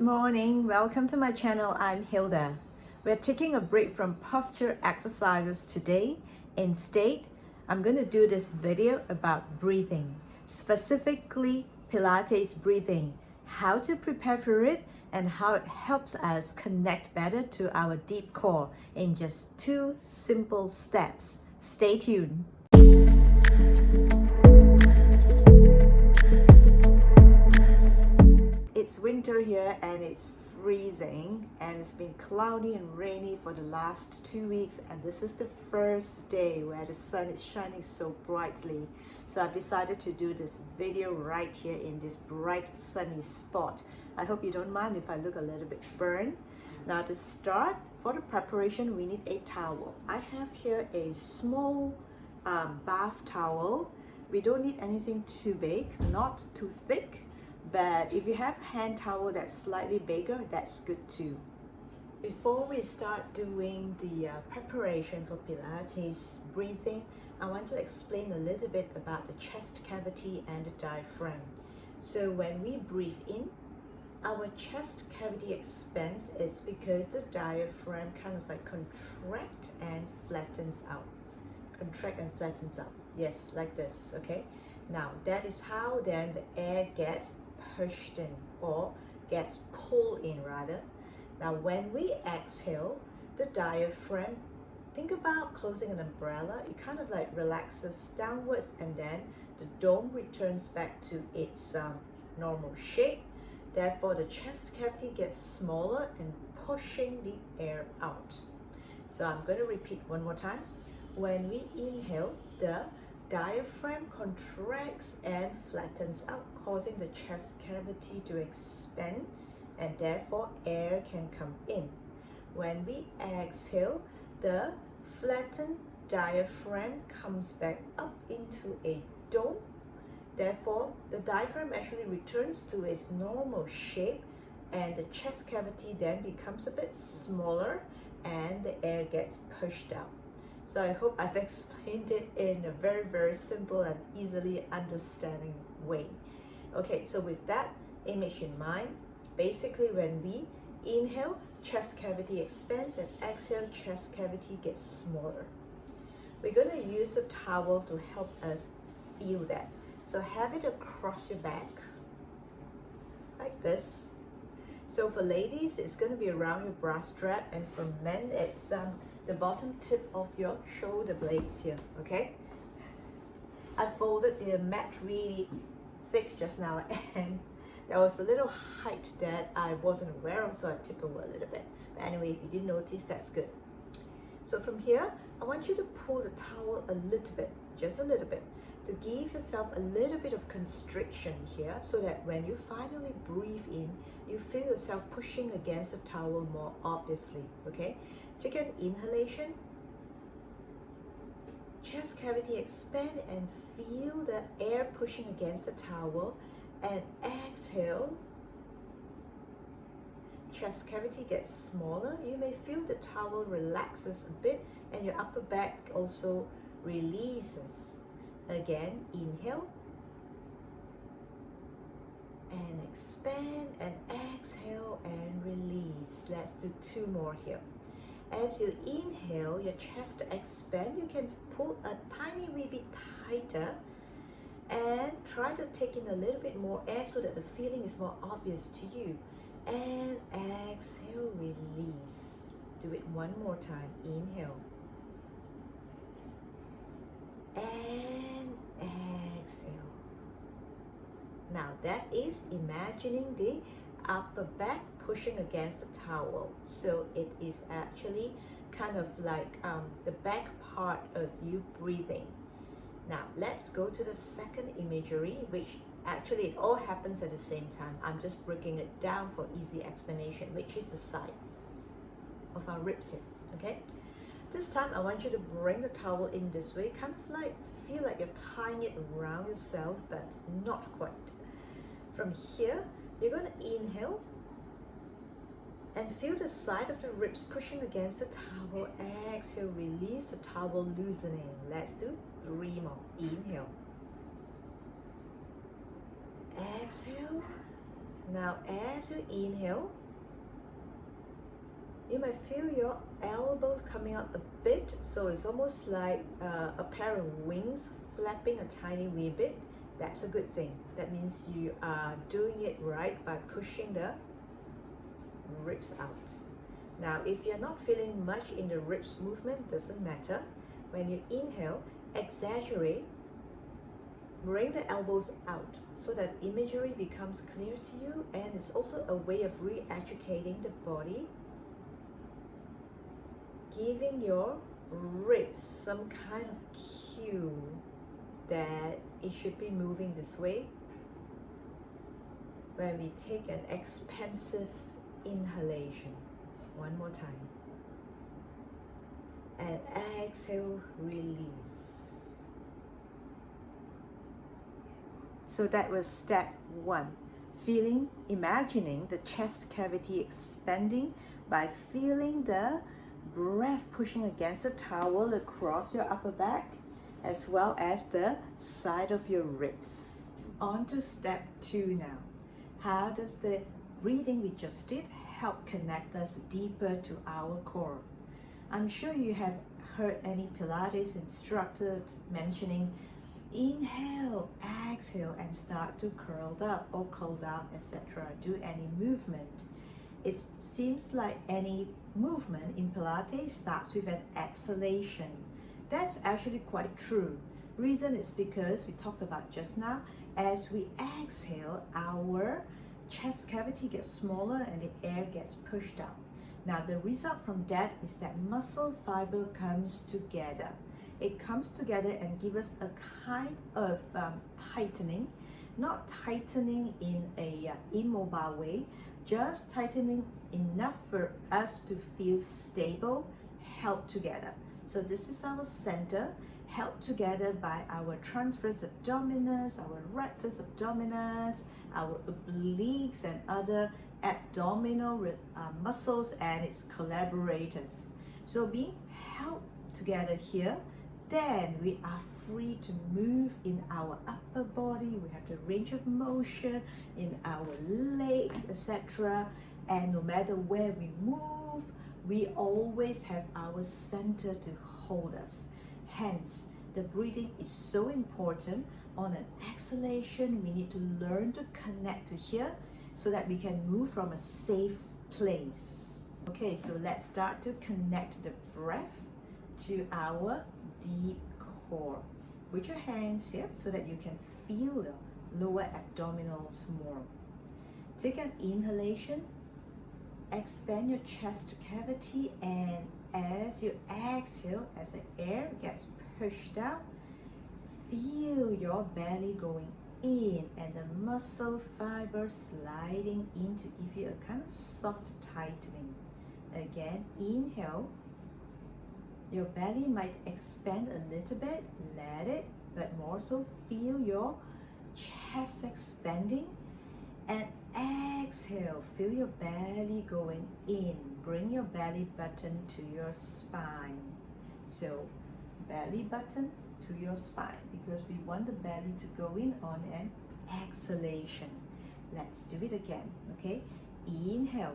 morning, welcome to my channel. I'm Hilda. We're taking a break from posture exercises today. Instead, I'm going to do this video about breathing, specifically Pilates breathing, how to prepare for it, and how it helps us connect better to our deep core in just 2 simple steps. Stay tuned. It's winter here and it's freezing, and it's been cloudy and rainy for the last 2 weeks, and this is the first day where the sun is shining so brightly. So I've decided to do this video right here in this bright sunny spot. I hope you don't mind if I look a little bit burned. Now to start, for the preparation we need a towel. I have here a small bath towel. We don't need anything too big, not too thick. But if you have a hand towel that's slightly bigger, that's good too. Before we start doing the preparation for Pilates breathing, I want to explain a little bit about the chest cavity and the diaphragm. So when we breathe in, our chest cavity expands is because the diaphragm kind of like contract and flattens out. Contract and flattens out. Yes, like this, okay? Now that is how then the air gets pushed in, or gets pulled in rather. Now when we exhale, the diaphragm, think about closing an umbrella, it kind of like relaxes downwards, and then the dome returns back to its normal shape. Therefore the chest cavity gets smaller and pushing the air out. So I'm going to repeat one more time. When we inhale, the diaphragm contracts and flattens out, causing the chest cavity to expand, and therefore air can come in. When we exhale, the flattened diaphragm comes back up into a dome. Therefore, the diaphragm actually returns to its normal shape, and the chest cavity then becomes a bit smaller and the air gets pushed out. So I hope I've explained it in a very, very simple and easily understanding way. Okay, so with that image in mind, basically when we inhale, chest cavity expands, and exhale, chest cavity gets smaller. We're going to use a towel to help us feel that. So have it across your back, like this. So for ladies, it's going to be around your bra strap, and for men, it's the bottom tip of your shoulder blades here, okay? I folded the mat really thick just now, and there was a little height that I wasn't aware of, so I tipped over a little bit. But anyway, if you didn't notice, that's good. So from here, I want you to pull the towel a little bit, just a little bit, to give yourself a little bit of constriction here, so that when you finally breathe in, you feel yourself pushing against the towel more obviously, okay? Take an inhalation, chest cavity expand and feel the air pushing against the towel, and exhale, chest cavity gets smaller. You may feel the towel relaxes a bit and your upper back also releases. Again, inhale and expand, and exhale and release. Let's do 2 more here. As you inhale, your chest expand. You can pull a tiny wee bit tighter and try to take in a little bit more air so that the feeling is more obvious to you. And exhale, release. Do it one more time. Inhale. And exhale. Now that is imagining the upper back pushing against the towel. So it is actually kind of like the back part of you breathing. Now let's go to the second imagery, which actually it all happens at the same time. I'm just breaking it down for easy explanation, which is the side of our ribs here, okay? This time I want you to bring the towel in this way, kind of like feel like you're tying it around yourself, but not quite. From here, you're going to inhale and feel the side of the ribs pushing against the towel. Exhale, release the towel, loosening. Let's do 3 more. Inhale. Exhale. Now as you inhale, you might feel your elbows coming out a bit, so it's almost like a pair of wings flapping a tiny wee bit. That's a good thing. That means you are doing it right by pushing the ribs out. Now if you're not feeling much in the ribs movement, doesn't matter. When you inhale, exaggerate, bring the elbows out so that imagery becomes clear to you, and it's also a way of re-educating the body, giving your ribs some kind of cue that it should be moving this way. When we take an expansive inhalation, one more time, and exhale, release. So that was step 1, imagining the chest cavity expanding by feeling the breath pushing against the towel across your upper back as well as the side of your ribs. On to step 2 now. How does the breathing we just did help connect us deeper to our core? I'm sure you have heard any Pilates instructor mentioning inhale, exhale, and start to curl up or curl down, etc. Do any movement. It seems like any movement in Pilates starts with an exhalation. That's actually quite true. Reason is because we talked about just now, as we exhale, our chest cavity gets smaller and the air gets pushed out. Now the result from that is that muscle fiber comes together. It comes together and gives us a kind of tightening, not tightening in a immobile way, just tightening enough for us to feel stable, held together. So this is our center, held together by our transverse abdominus, our rectus abdominis, our obliques and other abdominal muscles and its collaborators. So being held together here, then we are free to move in our upper body. We have the range of motion in our legs, etc. And no matter where we move, we always have our center to hold us. Hence, the breathing is so important. On an exhalation, we need to learn to connect to here so that we can move from a safe place. Okay, so let's start to connect the breath to our deep core. Put your hands here so that you can feel the lower abdominals more. Take an inhalation, expand your chest cavity, and as you exhale, as the air gets pushed out, feel your belly going in and the muscle fiber sliding in to give you a kind of soft tightening. Again, inhale. Your belly might expand a little bit, let it, but more so feel your chest expanding. And exhale, feel your belly going in. Bring your belly button to your spine. So, belly button to your spine, because we want the belly to go in on an exhalation. Let's do it again, okay? Inhale.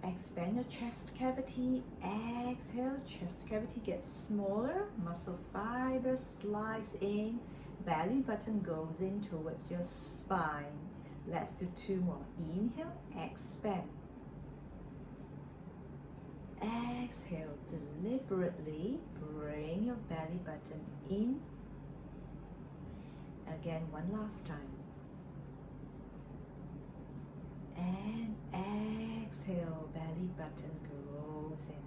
Expand your chest cavity. Exhale, chest cavity gets smaller. Muscle fiber slides in. Belly button goes in towards your spine. Let's do 2 more. Inhale, expand. Exhale, deliberately bring your belly button in. Again, one last time. And exhale, belly button goes in.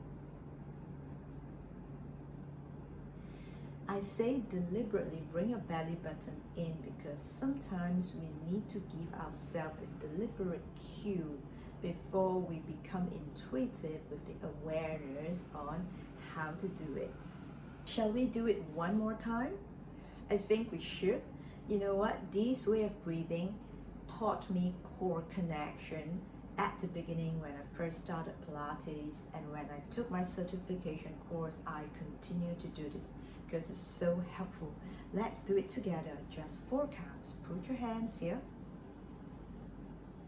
I say deliberately bring your belly button in because sometimes we need to give ourselves a deliberate cue before we become intuitive with the awareness on how to do it. Shall we do it one more time? I think we should. You know what? This way of breathing taught me core connection at the beginning when I first started Pilates, and when I took my certification course, I continue to do this because it's so helpful. Let's do it together, just 4 counts. Put your hands here.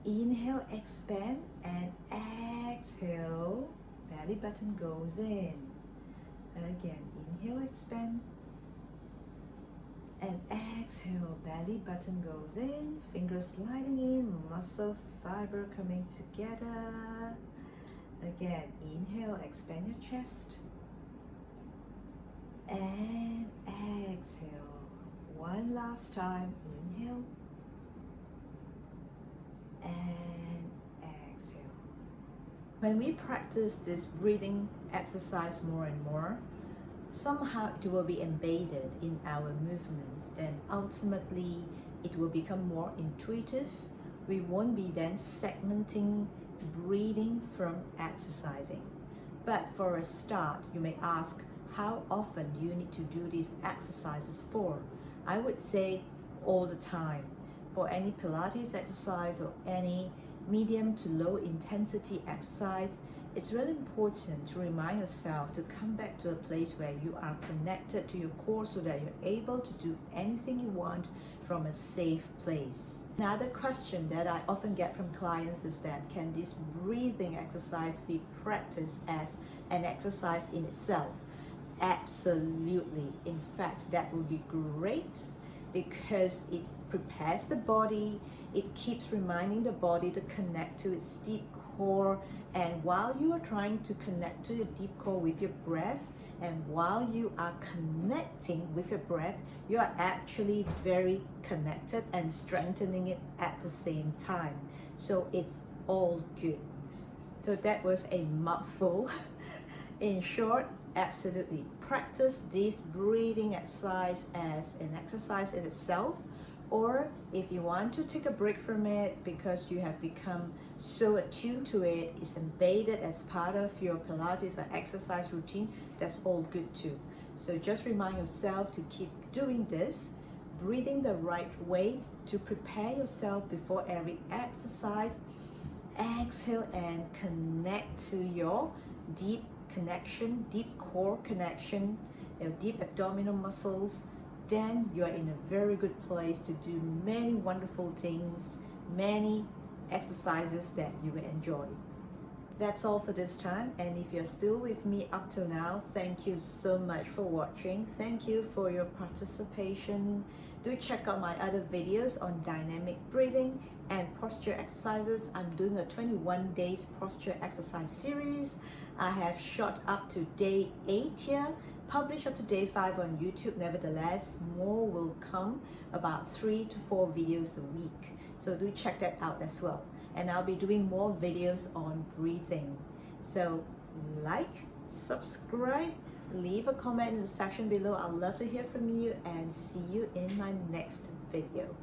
Inhale, expand, and exhale, belly button goes in. Again, inhale, expand, and exhale, belly button goes in, fingers sliding in, muscle fiber coming together. Again, inhale, expand your chest, and exhale. One last time, inhale, and exhale. When we practice this breathing exercise more and more, somehow it will be embedded in our movements. Then ultimately it will become more intuitive. We won't be then segmenting breathing from exercising. But for a start, you may ask, how often do you need to do these exercises for? I would say all the time. For any Pilates exercise or any medium to low intensity exercise, it's really important to remind yourself to come back to a place where you are connected to your core so that you're able to do anything you want from a safe place. Another question that I often get from clients is that, can this breathing exercise be practiced as an exercise in itself? Absolutely. In fact, that would be great because it prepares the body, it keeps reminding the body to connect to its deep core, and while you are trying to connect to your deep core with your breath, and while you are connecting with your breath, you are actually very connected and strengthening it at the same time. So it's all good. So that was a mouthful. In short, absolutely practice this breathing exercise as an exercise in itself, or if you want to take a break from it because you have become so attuned to it, it's embedded as part of your Pilates or exercise routine, that's all good too. So just remind yourself to keep doing this, breathing the right way to prepare yourself before every exercise. Exhale and connect to your deep connection, deep core connection, your deep abdominal muscles. Then you are in a very good place to do many wonderful things, many exercises that you will enjoy. That's all for this time, and if you're still with me up till now, thank you so much for watching. Thank you for your participation. Do check out my other videos on dynamic breathing and posture exercises. I'm doing a 21 days posture exercise series. I have shot up to day 8 here, published up to day 5 on YouTube. Nevertheless, more will come, about 3 to 4 videos a week. So do check that out as well. And I'll be doing more videos on breathing. So like, subscribe, leave a comment in the section below. I'd love to hear from you, and see you in my next video.